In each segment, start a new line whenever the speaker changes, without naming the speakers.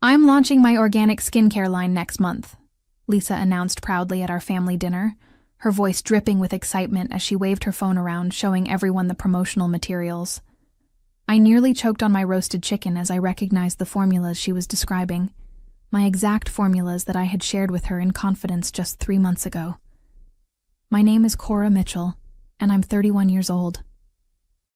I'm launching my organic skincare line next month, Lisa announced proudly at our family dinner, her voice dripping with excitement as she waved her phone around, showing everyone the promotional materials. I nearly choked on my roasted chicken as I recognized the formulas she was describing, my exact formulas that I had shared with her in confidence just 3 months ago. My name is Cora Mitchell, and I'm 31 years old.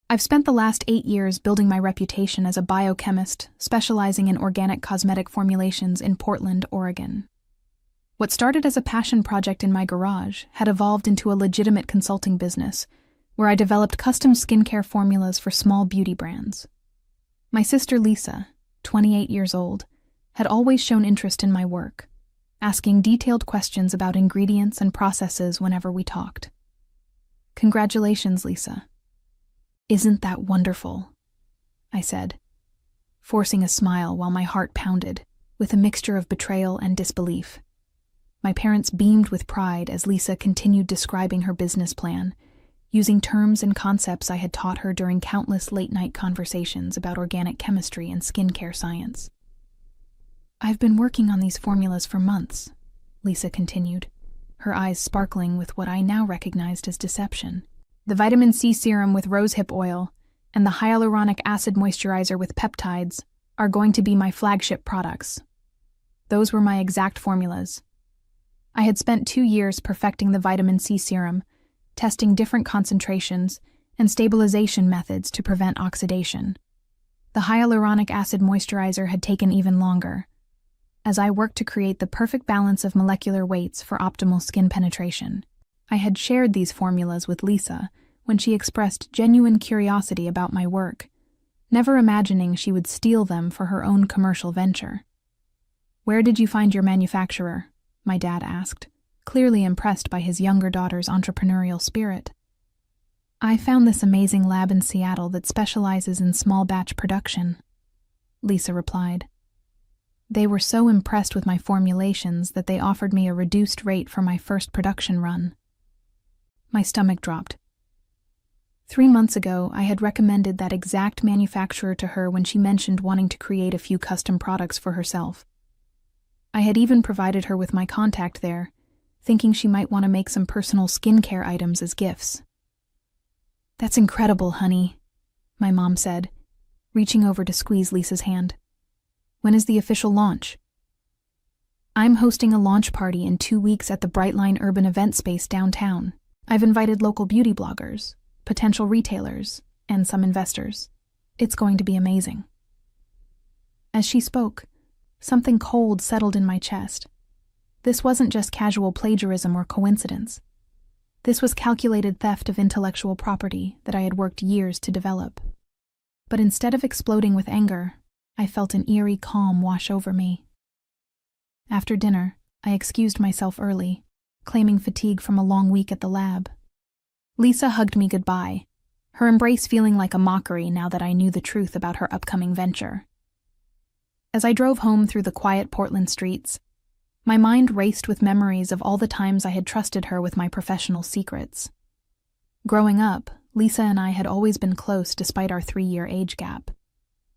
I've spent the last 8 years building my reputation as a biochemist, specializing in organic cosmetic formulations in Portland, Oregon. What started as a passion project in my garage had evolved into a legitimate consulting business, where I developed custom skincare formulas for small beauty brands. My sister Lisa, 28 years old, had always shown interest in my work, asking detailed questions about ingredients and processes whenever we talked. "Congratulations, Lisa. Isn't that wonderful?" I said, forcing a smile while my heart pounded, with a mixture of betrayal and disbelief. My parents beamed with pride as Lisa continued describing her business plan, using terms and concepts I had taught her during countless late-night conversations about organic chemistry and skincare science. "I've been working on these formulas for months," Lisa continued, her eyes sparkling with what I now recognized as deception. "The vitamin C serum with rosehip oil and the hyaluronic acid moisturizer with peptides are going to be my flagship products." Those were my exact formulas. I had spent 2 years perfecting the vitamin C serum, testing different concentrations and stabilization methods to prevent oxidation. The hyaluronic acid moisturizer had taken even longer, as I worked to create the perfect balance of molecular weights for optimal skin penetration. I had shared these formulas with Lisa when she expressed genuine curiosity about my work, never imagining she would steal them for her own commercial venture. "Where did you find your manufacturer?" my dad asked, clearly impressed by his younger daughter's entrepreneurial spirit. "I found this amazing lab in Seattle that specializes in small batch production," Lisa replied. "They were so impressed with my formulations that they offered me a reduced rate for my first production run." My stomach dropped. 3 months ago, I had recommended that exact manufacturer to her when she mentioned wanting to create a few custom products for herself. I had even provided her with my contact there, thinking she might want to make some personal skincare items as gifts. "That's incredible, honey," my mom said, reaching over to squeeze Lisa's hand. "When is the official launch?" "I'm hosting a launch party in 2 weeks at the Brightline Urban Event Space downtown. I've invited local beauty bloggers, potential retailers, and some investors. It's going to be amazing." As she spoke, something cold settled in my chest. This wasn't just casual plagiarism or coincidence. This was calculated theft of intellectual property that I had worked years to develop. But instead of exploding with anger, I felt an eerie calm wash over me. After dinner, I excused myself early, claiming fatigue from a long week at the lab. Lisa hugged me goodbye, her embrace feeling like a mockery now that I knew the truth about her upcoming venture. As I drove home through the quiet Portland streets, my mind raced with memories of all the times I had trusted her with my professional secrets. Growing up, Lisa and I had always been close despite our 3-year age gap.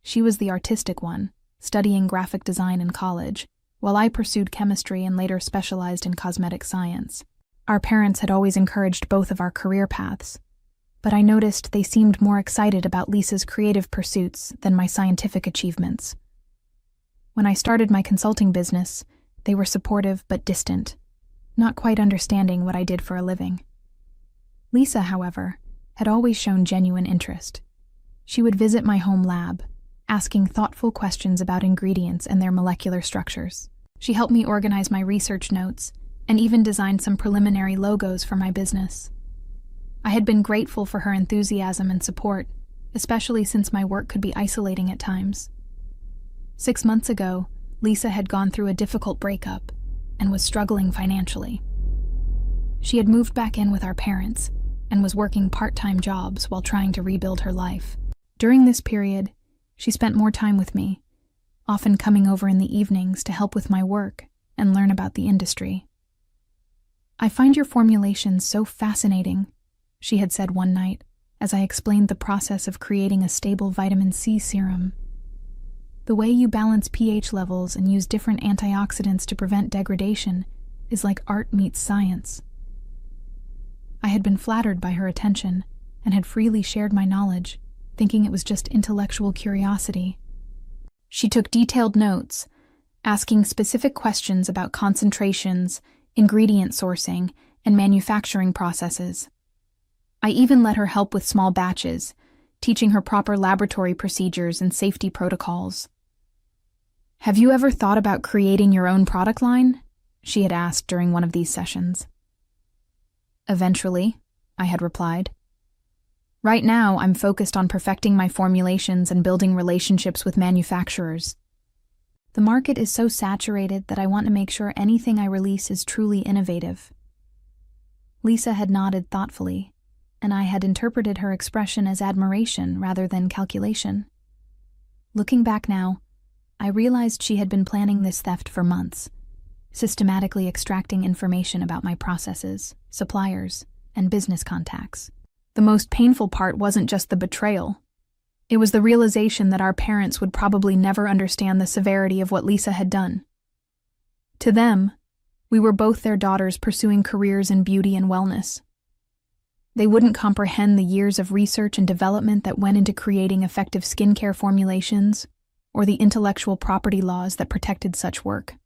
She was the artistic one, studying graphic design in college, while I pursued chemistry and later specialized in cosmetic science. Our parents had always encouraged both of our career paths, but I noticed they seemed more excited about Lisa's creative pursuits than my scientific achievements. When I started my consulting business, they were supportive but distant, not quite understanding what I did for a living. Lisa, however, had always shown genuine interest. She would visit my home lab, asking thoughtful questions about ingredients and their molecular structures. She helped me organize my research notes and even designed some preliminary logos for my business. I had been grateful for her enthusiasm and support, especially since my work could be isolating at times. 6 months ago, Lisa had gone through a difficult breakup and was struggling financially. She had moved back in with our parents and was working part-time jobs while trying to rebuild her life. During this period, she spent more time with me, often coming over in the evenings to help with my work and learn about the industry. "I find your formulations so fascinating," she had said one night as I explained the process of creating a stable vitamin C serum. The way you balance pH levels and use different antioxidants to prevent degradation is like art meets science. I had been flattered by her attention and had freely shared my knowledge, thinking it was just intellectual curiosity. She took detailed notes, asking specific questions about concentrations, ingredient sourcing, and manufacturing processes. I even let her help with small batches, teaching her proper laboratory procedures and safety protocols. "Have you ever thought about creating your own product line?" she had asked during one of these sessions. "Eventually," I had replied. "Right now, I'm focused on perfecting my formulations and building relationships with manufacturers. The market is so saturated that I want to make sure anything I release is truly innovative." Lisa had nodded thoughtfully, and I had interpreted her expression as admiration rather than calculation. Looking back now, I realized she had been planning this theft for months, systematically extracting information about my processes, suppliers, and business contacts. The most painful part wasn't just the betrayal. It was the realization that our parents would probably never understand the severity of what Lisa had done. To them, we were both their daughters pursuing careers in beauty and wellness. They wouldn't comprehend the years of research and development that went into creating effective skincare formulations, or the intellectual property laws that protected such work.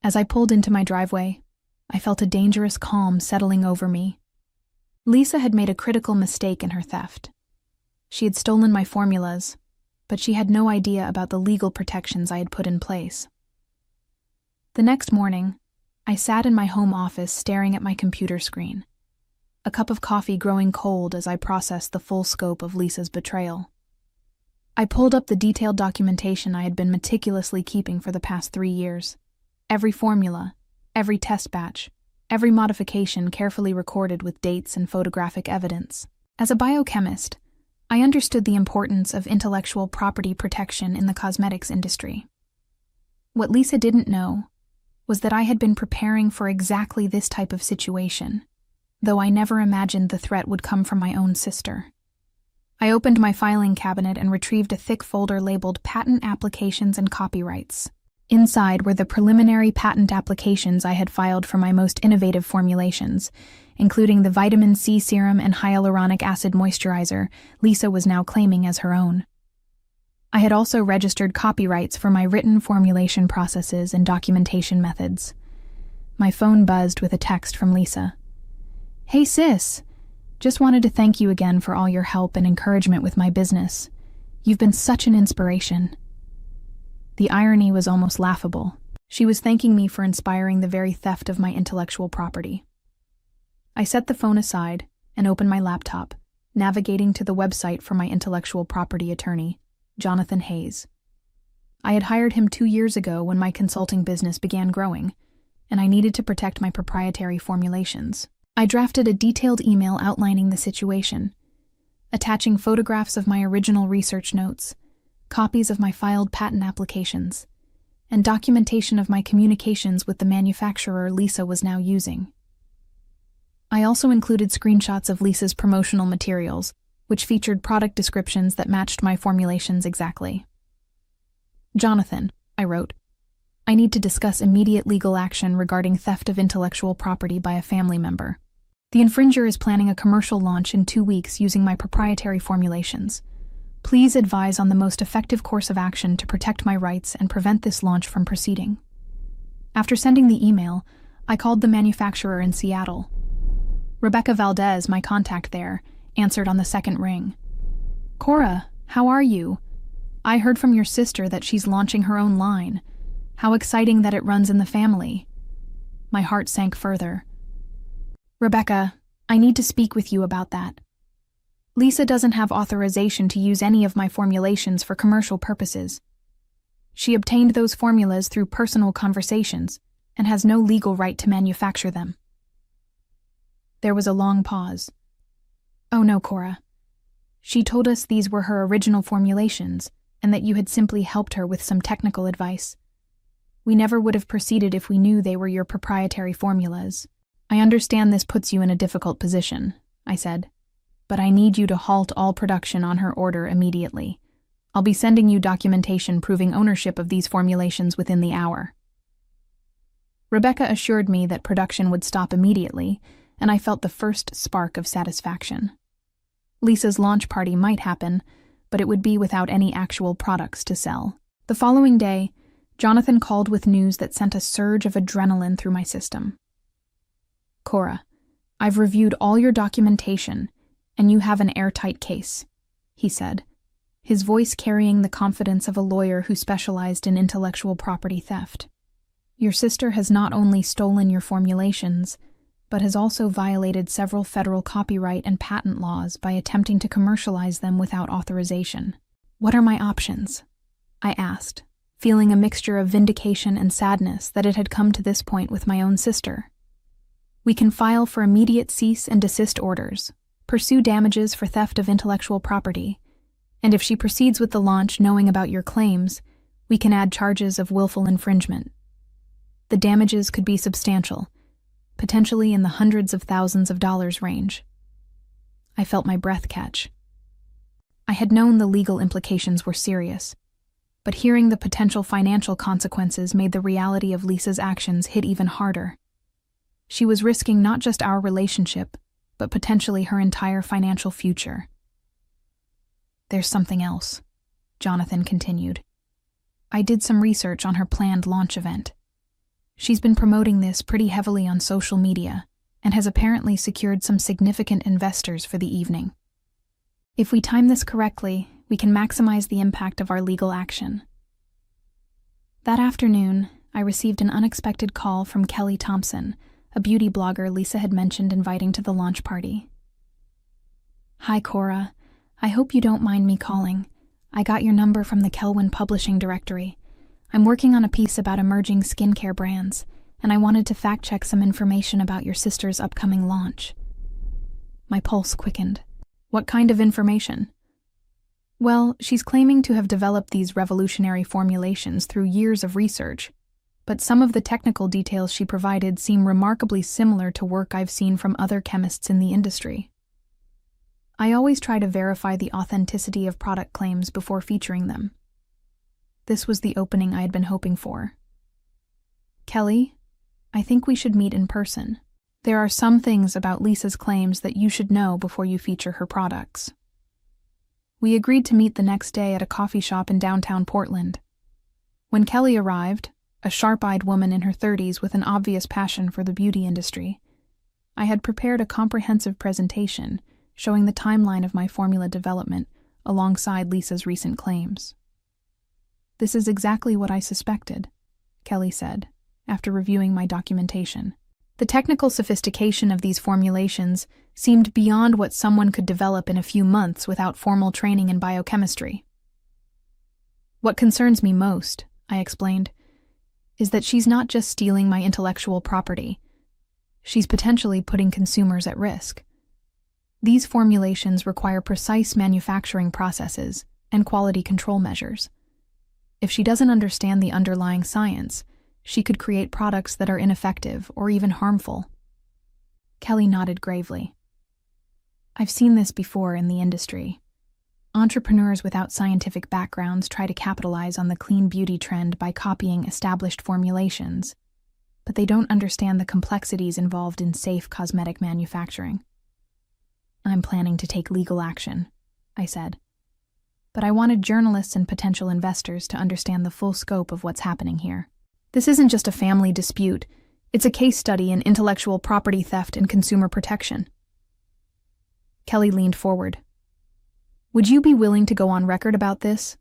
As I pulled into my driveway, I felt a dangerous calm settling over me. Lisa had made a critical mistake in her theft. She had stolen my formulas, but she had no idea about the legal protections I had put in place. The next morning, I sat in my home office staring at my computer screen, a cup of coffee growing cold as I processed the full scope of Lisa's betrayal. I pulled up the detailed documentation I had been meticulously keeping for the past 3 years. Every formula, every test batch, every modification carefully recorded with dates and photographic evidence. As a biochemist, I understood the importance of intellectual property protection in the cosmetics industry. What Lisa didn't know was that I had been preparing for exactly this type of situation, though I never imagined the threat would come from my own sister. I opened my filing cabinet and retrieved a thick folder labeled Patent Applications and Copyrights. Inside were the preliminary patent applications I had filed for my most innovative formulations, including the vitamin C serum and hyaluronic acid moisturizer Lisa was now claiming as her own. I had also registered copyrights for my written formulation processes and documentation methods. My phone buzzed with a text from Lisa. "Hey sis, just wanted to thank you again for all your help and encouragement with my business. You've been such an inspiration." The irony was almost laughable. She was thanking me for inspiring the very theft of my intellectual property. I set the phone aside and opened my laptop, navigating to the website for my intellectual property attorney, Jonathan Hayes. I had hired him 2 years ago when my consulting business began growing, and I needed to protect my proprietary formulations. I drafted a detailed email outlining the situation, attaching photographs of my original research notes, copies of my filed patent applications, and documentation of my communications with the manufacturer Lisa was now using. I also included screenshots of Lisa's promotional materials, which featured product descriptions that matched my formulations exactly. "Jonathan," I wrote, "I need to discuss immediate legal action regarding theft of intellectual property by a family member. The infringer is planning a commercial launch in 2 weeks using my proprietary formulations. Please advise on the most effective course of action to protect my rights and prevent this launch from proceeding." After sending the email, I called the manufacturer in Seattle. Rebecca Valdez, my contact there, answered on the second ring. "Cora, how are you? I heard from your sister that she's launching her own line. How exciting that it runs in the family." My heart sank further. "Rebecca, I need to speak with you about that. Lisa doesn't have authorization to use any of my formulations for commercial purposes. She obtained those formulas through personal conversations and has no legal right to manufacture them." There was a long pause. "Oh no, Cora. She told us these were her original formulations and that you had simply helped her with some technical advice. We never would have proceeded if we knew they were your proprietary formulas. I understand this puts you in a difficult position," I said, "but I need you to halt all production on her order immediately. I'll be sending you documentation proving ownership of these formulations within the hour." Rebecca assured me that production would stop immediately, and I felt the first spark of satisfaction. Lisa's launch party might happen, but it would be without any actual products to sell. The following day, Jonathan called with news that sent a surge of adrenaline through my system. "Cora, I've reviewed all your documentation, and you have an airtight case," he said, his voice carrying the confidence of a lawyer who specialized in intellectual property theft. "Your sister has not only stolen your formulations, but has also violated several federal copyright and patent laws by attempting to commercialize them without authorization. What are my options?" I asked, feeling a mixture of vindication and sadness that it had come to this point with my own sister. "We can file for immediate cease and desist orders, pursue damages for theft of intellectual property, and if she proceeds with the launch knowing about your claims, we can add charges of willful infringement. The damages could be substantial, potentially in the hundreds of thousands of dollars range." I felt my breath catch. I had known the legal implications were serious, but hearing the potential financial consequences made the reality of Lisa's actions hit even harder. She was risking not just our relationship, but potentially her entire financial future. "There's something else," Jonathan continued. "I did some research on her planned launch event. She's been promoting this pretty heavily on social media and has apparently secured some significant investors for the evening. If we time this correctly, we can maximize the impact of our legal action." That afternoon, I received an unexpected call from Kelly Thompson, a beauty blogger Lisa had mentioned inviting to the launch party. "Hi, Cora. I hope you don't mind me calling. I got your number from the Kelwin publishing directory. I'm working on a piece about emerging skincare brands, and I wanted to fact-check some information about your sister's upcoming launch." My pulse quickened. "What kind of information?" "Well, she's claiming to have developed these revolutionary formulations through years of research, but some of the technical details she provided seem remarkably similar to work I've seen from other chemists in the industry. I always try to verify the authenticity of product claims before featuring them." This was the opening I had been hoping for. "Kelly, I think we should meet in person. There are some things about Lisa's claims that you should know before you feature her products." We agreed to meet the next day at a coffee shop in downtown Portland. When Kelly arrived, a sharp-eyed woman in her 30s with an obvious passion for the beauty industry, I had prepared a comprehensive presentation showing the timeline of my formula development alongside Lisa's recent claims. "This is exactly what I suspected," Kelly said, after reviewing my documentation. "The technical sophistication of these formulations seemed beyond what someone could develop in a few months without formal training in biochemistry." "What concerns me most," I explained, "is that she's not just stealing my intellectual property. She's potentially putting consumers at risk. These formulations require precise manufacturing processes and quality control measures. If she doesn't understand the underlying science, she could create products that are ineffective or even harmful." Kelly nodded gravely. "I've seen this before in the industry. Entrepreneurs without scientific backgrounds try to capitalize on the clean beauty trend by copying established formulations, but they don't understand the complexities involved in safe cosmetic manufacturing." "I'm planning to take legal action," I said. "But I wanted journalists and potential investors to understand the full scope of what's happening here. This isn't just a family dispute, it's a case study in intellectual property theft and consumer protection." Kelly leaned forward. "Would you be willing to go on record about this?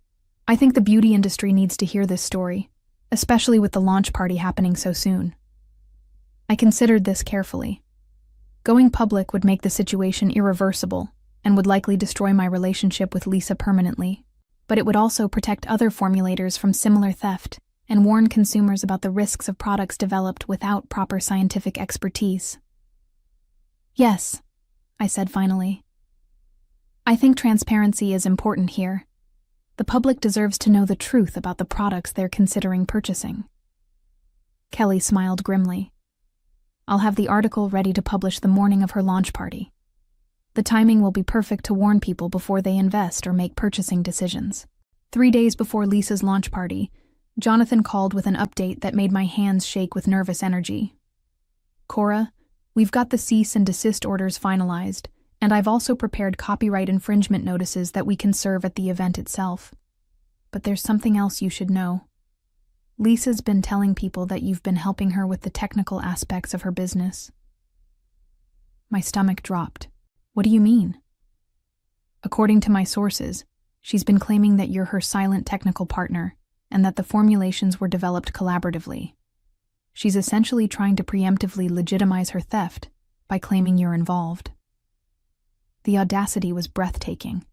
I think the beauty industry needs to hear this story, especially with the launch party happening so soon." I considered this carefully. Going public would make the situation irreversible and would likely destroy my relationship with Lisa permanently, but it would also protect other formulators from similar theft and warn consumers about the risks of products developed without proper scientific expertise. "Yes," I said finally. "I think transparency is important here. The public deserves to know the truth about the products they're considering purchasing." Kelly smiled grimly. "I'll have the article ready to publish the morning of her launch party. The timing will be perfect to warn people before they invest or make purchasing decisions." 3 days before Lisa's launch party, Jonathan called with an update that made my hands shake with nervous energy. "Cora, we've got the cease and desist orders finalized, and I've also prepared copyright infringement notices that we can serve at the event itself. But there's something else you should know. Lisa's been telling people that you've been helping her with the technical aspects of her business." My stomach dropped. "What do you mean?" "According to my sources, she's been claiming that you're her silent technical partner and that the formulations were developed collaboratively. She's essentially trying to preemptively legitimize her theft by claiming you're involved." The audacity was breathtaking.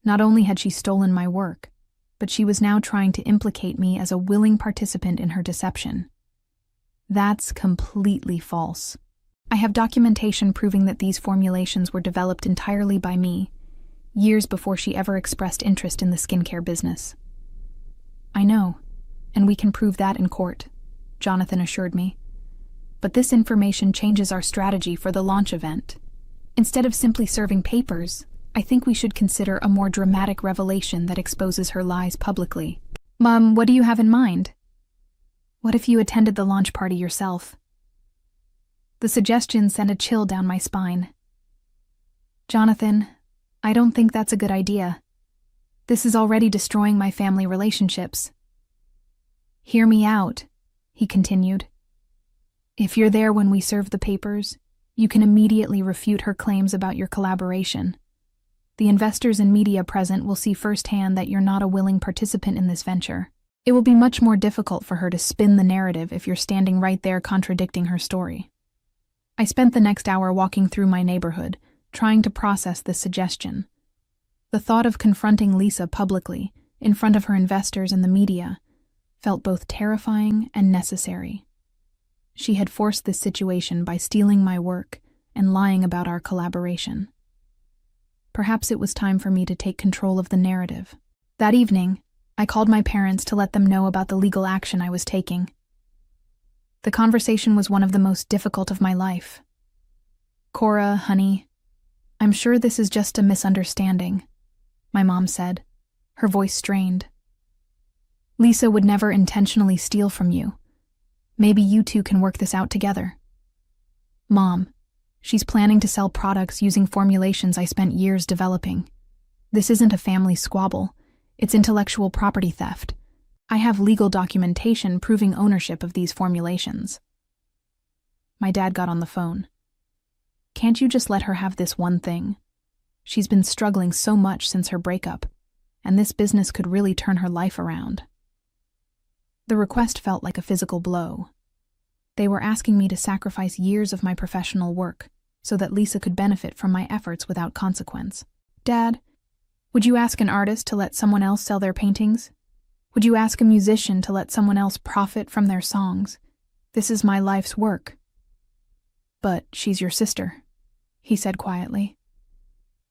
Not only had she stolen my work, but she was now trying to implicate me as a willing participant in her deception. That's completely false. I have documentation proving that these formulations were developed entirely by me, years before she ever expressed interest in the skincare business. "I know, and we can prove that in court," Jonathan assured me. "But this information changes our strategy for the launch event. Instead of simply serving papers, I think we should consider a more dramatic revelation that exposes her lies publicly." "Mom, what do you have in mind?" "What if you attended the launch party yourself?" The suggestion sent a chill down my spine. "Jonathan, I don't think that's a good idea. This is already destroying my family relationships." "Hear me out," he continued. "If you're there when we serve the papers, you can immediately refute her claims about your collaboration. The investors and media present will see firsthand that you're not a willing participant in this venture. It will be much more difficult for her to spin the narrative if you're standing right there contradicting her story." I spent the next hour walking through my neighborhood, trying to process this suggestion. The thought of confronting Lisa publicly, in front of her investors and the media, felt both terrifying and necessary. She had forced this situation by stealing my work and lying about our collaboration. Perhaps it was time for me to take control of the narrative. That evening, I called my parents to let them know about the legal action I was taking. The conversation was one of the most difficult of my life. "Cora, honey, I'm sure this is just a misunderstanding," my mom said, her voice strained. "Lisa would never intentionally steal from you. Maybe you two can work this out together." "Mom, she's planning to sell products using formulations I spent years developing. This isn't a family squabble, it's intellectual property theft. I have legal documentation proving ownership of these formulations." My dad got on the phone. "Can't you just let her have this one thing? She's been struggling so much since her breakup, and this business could really turn her life around." The request felt like a physical blow. They were asking me to sacrifice years of my professional work so that Lisa could benefit from my efforts without consequence. "Dad, would you ask an artist to let someone else sell their paintings? Would you ask a musician to let someone else profit from their songs? This is my life's work." "But she's your sister," he said quietly.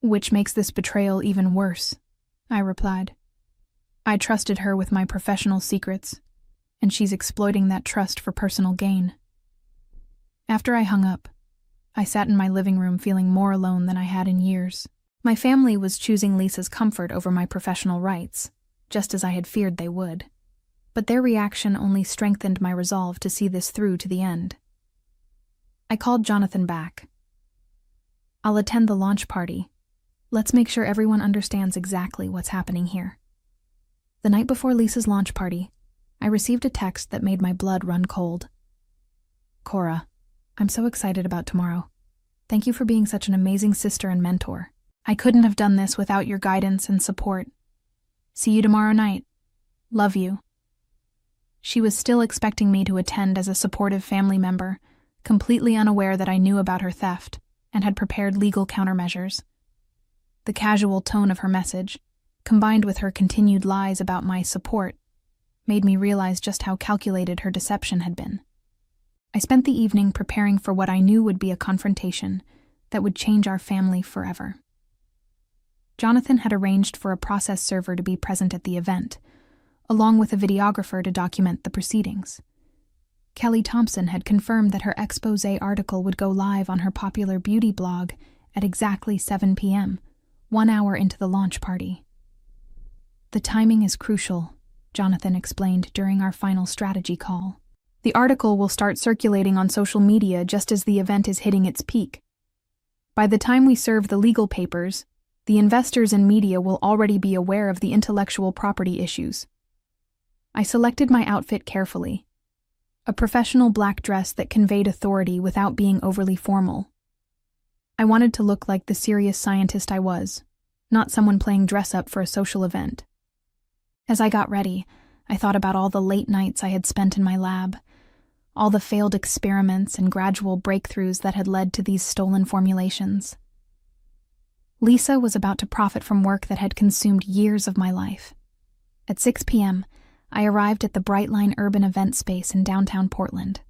"Which makes this betrayal even worse," I replied. "I trusted her with my professional secrets, and she's exploiting that trust for personal gain." After I hung up, I sat in my living room feeling more alone than I had in years. My family was choosing Lisa's comfort over my professional rights, just as I had feared they would. But their reaction only strengthened my resolve to see this through to the end. I called Jonathan back. "I'll attend the launch party. Let's make sure everyone understands exactly what's happening here." The night before Lisa's launch party, I received a text that made my blood run cold. "Cora, I'm so excited about tomorrow. Thank you for being such an amazing sister and mentor. I couldn't have done this without your guidance and support. See you tomorrow night. Love you." She was still expecting me to attend as a supportive family member, completely unaware that I knew about her theft and had prepared legal countermeasures. The casual tone of her message, combined with her continued lies about my support, made me realize just how calculated her deception had been. I spent the evening preparing for what I knew would be a confrontation that would change our family forever. Jonathan had arranged for a process server to be present at the event, along with a videographer to document the proceedings. Kelly Thompson had confirmed that her expose article would go live on her popular beauty blog at exactly 7 p.m., 1 hour into the launch party. The timing is crucial, Jonathan explained during our final strategy call. The article will start circulating on social media just as the event is hitting its peak. By the time we serve the legal papers, the investors and media will already be aware of the intellectual property issues. I selected my outfit carefully. A professional black dress that conveyed authority without being overly formal. I wanted to look like the serious scientist I was, not someone playing dress-up for a social event. As I got ready, I thought about all the late nights I had spent in my lab, all the failed experiments and gradual breakthroughs that had led to these stolen formulations. Lisa was about to profit from work that had consumed years of my life. At 6 p.m., I arrived at the Brightline Urban Event Space in downtown Portland.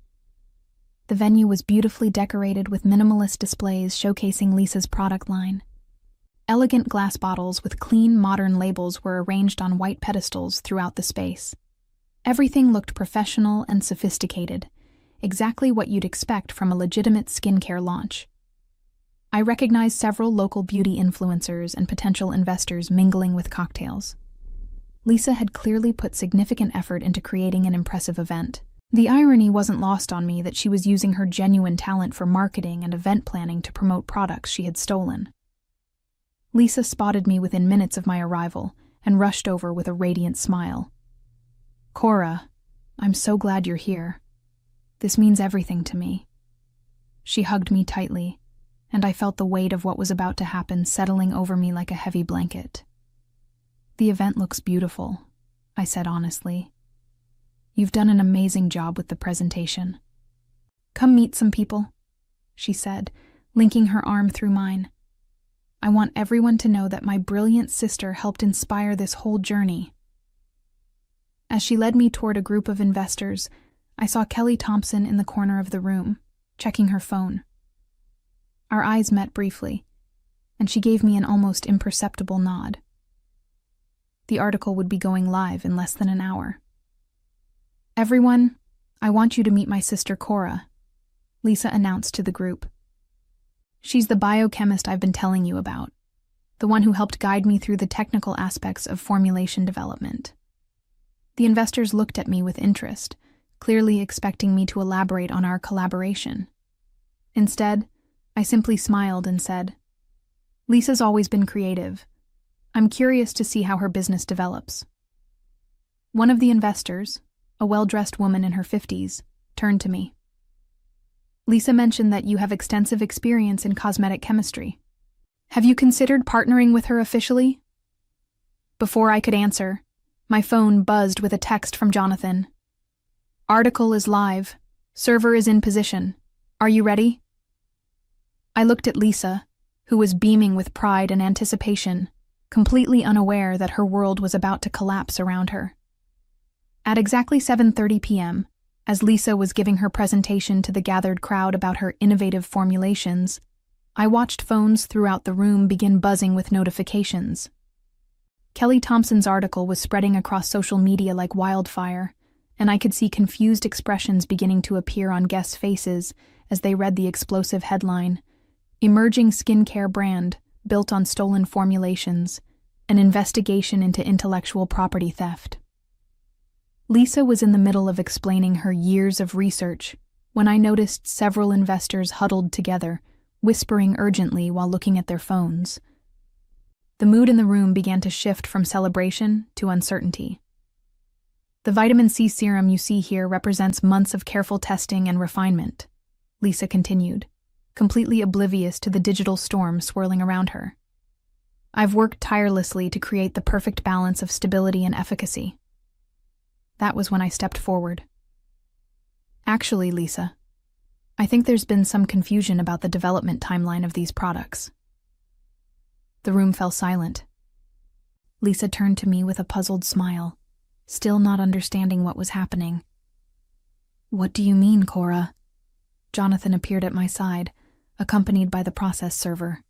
The venue was beautifully decorated with minimalist displays showcasing Lisa's product line. Elegant glass bottles with clean, modern labels were arranged on white pedestals throughout the space. Everything looked professional and sophisticated, exactly what you'd expect from a legitimate skincare launch. I recognized several local beauty influencers and potential investors mingling with cocktails. Lisa had clearly put significant effort into creating an impressive event. The irony wasn't lost on me that she was using her genuine talent for marketing and event planning to promote products she had stolen. Lisa spotted me within minutes of my arrival and rushed over with a radiant smile. "Cora, I'm so glad you're here. This means everything to me." She hugged me tightly, and I felt the weight of what was about to happen settling over me like a heavy blanket. "The event looks beautiful," I said honestly. "You've done an amazing job with the presentation." "Come meet some people," she said, linking her arm through mine. "I want everyone to know that my brilliant sister helped inspire this whole journey." As she led me toward a group of investors, I saw Kelly Thompson in the corner of the room, checking her phone. Our eyes met briefly, and she gave me an almost imperceptible nod. The article would be going live in less than an hour. "Everyone, I want you to meet my sister Cora," Lisa announced to the group. "She's the biochemist I've been telling you about, the one who helped guide me through the technical aspects of formulation development." The investors looked at me with interest, clearly expecting me to elaborate on our collaboration. Instead, I simply smiled and said, "Lisa's always been creative. I'm curious to see how her business develops." One of the investors, a well-dressed woman in her 50s, turned to me. "Lisa mentioned that you have extensive experience in cosmetic chemistry. Have you considered partnering with her officially?" Before I could answer, my phone buzzed with a text from Jonathan. "Article is live. Server is in position. Are you ready?" I looked at Lisa, who was beaming with pride and anticipation, completely unaware that her world was about to collapse around her. At exactly 7:30 p.m., as Lisa was giving her presentation to the gathered crowd about her innovative formulations, I watched phones throughout the room begin buzzing with notifications. Kelly Thompson's article was spreading across social media like wildfire, and I could see confused expressions beginning to appear on guests' faces as they read the explosive headline, "Emerging Skincare Brand Built on Stolen Formulations, an Investigation into Intellectual Property Theft." Lisa was in the middle of explaining her years of research when I noticed several investors huddled together, whispering urgently while looking at their phones. The mood in the room began to shift from celebration to uncertainty. "The vitamin C serum you see here represents months of careful testing and refinement," Lisa continued, completely oblivious to the digital storm swirling around her. "I've worked tirelessly to create the perfect balance of stability and efficacy." That was when I stepped forward. "Actually, Lisa, I think there's been some confusion about the development timeline of these products." The room fell silent. Lisa turned to me with a puzzled smile, still not understanding what was happening. "What do you mean, Cora?" Jonathan appeared at my side, accompanied by the process server.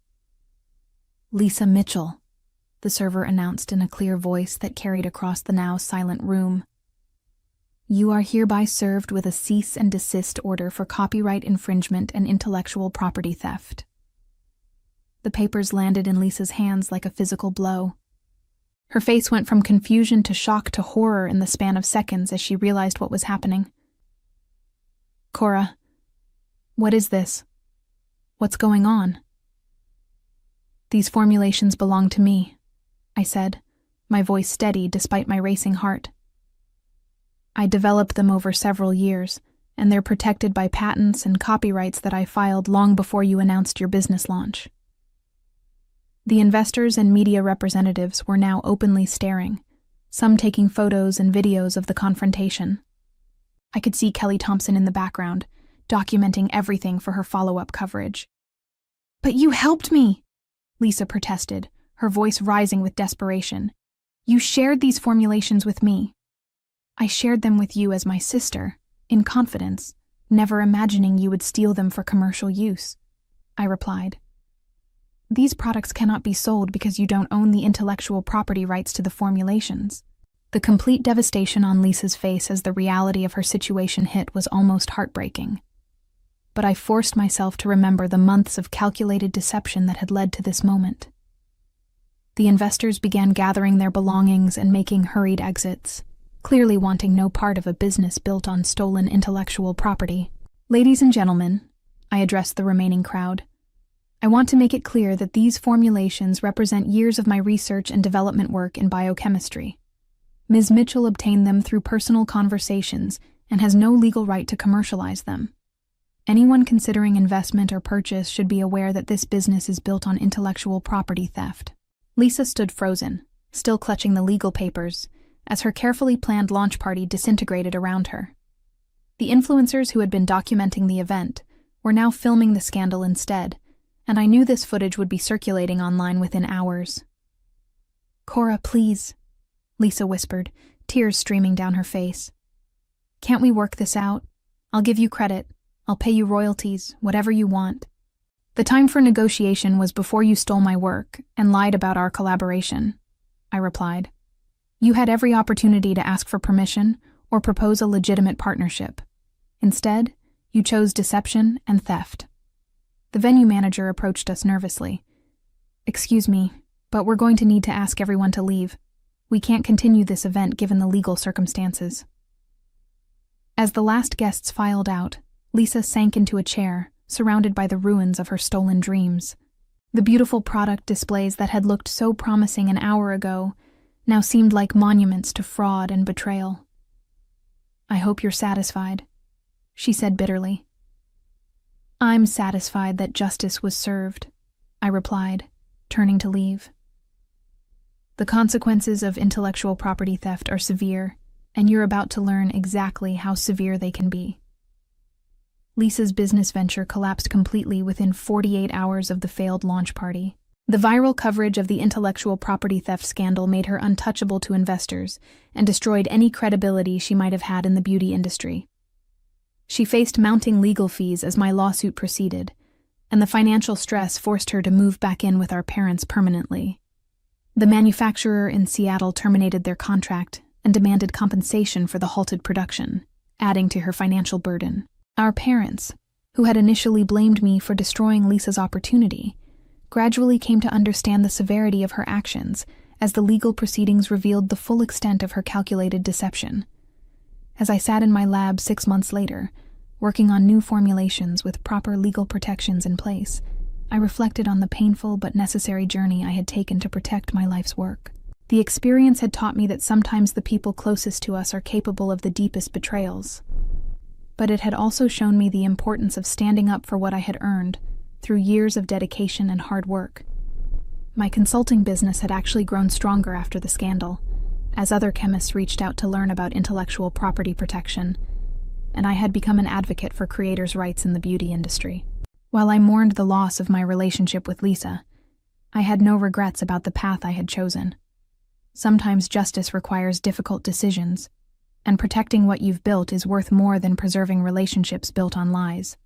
"Lisa Mitchell," the server announced in a clear voice that carried across the now silent room. "You are hereby served with a cease and desist order for copyright infringement and intellectual property theft." The papers landed in Lisa's hands like a physical blow. Her face went from confusion to shock to horror in the span of seconds as she realized what was happening. "Cora, what is this? What's going on?" "These formulations belong to me," I said, my voice steady despite my racing heart. "I developed them over several years, and they're protected by patents and copyrights that I filed long before you announced your business launch." The investors and media representatives were now openly staring, some taking photos and videos of the confrontation. I could see Kelly Thompson in the background, documenting everything for her follow-up coverage. "But you helped me," Lisa protested, her voice rising with desperation. "You shared these formulations with me." "I shared them with you as my sister, in confidence, never imagining you would steal them for commercial use," I replied. "These products cannot be sold because you don't own the intellectual property rights to the formulations." The complete devastation on Lisa's face as the reality of her situation hit was almost heartbreaking. But I forced myself to remember the months of calculated deception that had led to this moment. The investors began gathering their belongings and making hurried exits, clearly wanting no part of a business built on stolen intellectual property. "Ladies and gentlemen," I addressed the remaining crowd, "I want to make it clear that these formulations represent years of my research and development work in biochemistry. Ms. Mitchell obtained them through personal conversations and has no legal right to commercialize them. Anyone considering investment or purchase should be aware that this business is built on intellectual property theft." Lisa stood frozen, still clutching the legal papers, as her carefully planned launch party disintegrated around her. The influencers who had been documenting the event were now filming the scandal instead, and I knew this footage would be circulating online within hours. "Cora, please," Lisa whispered, tears streaming down her face. "Can't we work this out? I'll give you credit. I'll pay you royalties, whatever you want." "The time for negotiation was before you stole my work and lied about our collaboration," I replied. "You had every opportunity to ask for permission or propose a legitimate partnership. Instead, you chose deception and theft." The venue manager approached us nervously. "Excuse me, but we're going to need to ask everyone to leave. We can't continue this event given the legal circumstances." As the last guests filed out, Lisa sank into a chair, surrounded by the ruins of her stolen dreams. The beautiful product displays that had looked so promising an hour ago now seemed like monuments to fraud and betrayal. "I hope you're satisfied," she said bitterly. "I'm satisfied that justice was served," I replied, turning to leave. "The consequences of intellectual property theft are severe, and you're about to learn exactly how severe they can be." Lisa's business venture collapsed completely within 48 hours of the failed launch party. The viral coverage of the intellectual property theft scandal made her untouchable to investors and destroyed any credibility she might have had in the beauty industry. She faced mounting legal fees as my lawsuit proceeded, and the financial stress forced her to move back in with our parents permanently. The manufacturer in Seattle terminated their contract and demanded compensation for the halted production, adding to her financial burden. Our parents, who had initially blamed me for destroying Lisa's opportunity, gradually came to understand the severity of her actions as the legal proceedings revealed the full extent of her calculated deception. As I sat in my lab 6 months later, working on new formulations with proper legal protections in place, I reflected on the painful but necessary journey I had taken to protect my life's work. The experience had taught me that sometimes the people closest to us are capable of the deepest betrayals. But it had also shown me the importance of standing up for what I had earned through years of dedication and hard work. My consulting business had actually grown stronger after the scandal, as other chemists reached out to learn about intellectual property protection, and I had become an advocate for creators' rights in the beauty industry. While I mourned the loss of my relationship with Lisa, I had no regrets about the path I had chosen. Sometimes justice requires difficult decisions, and protecting what you've built is worth more than preserving relationships built on lies.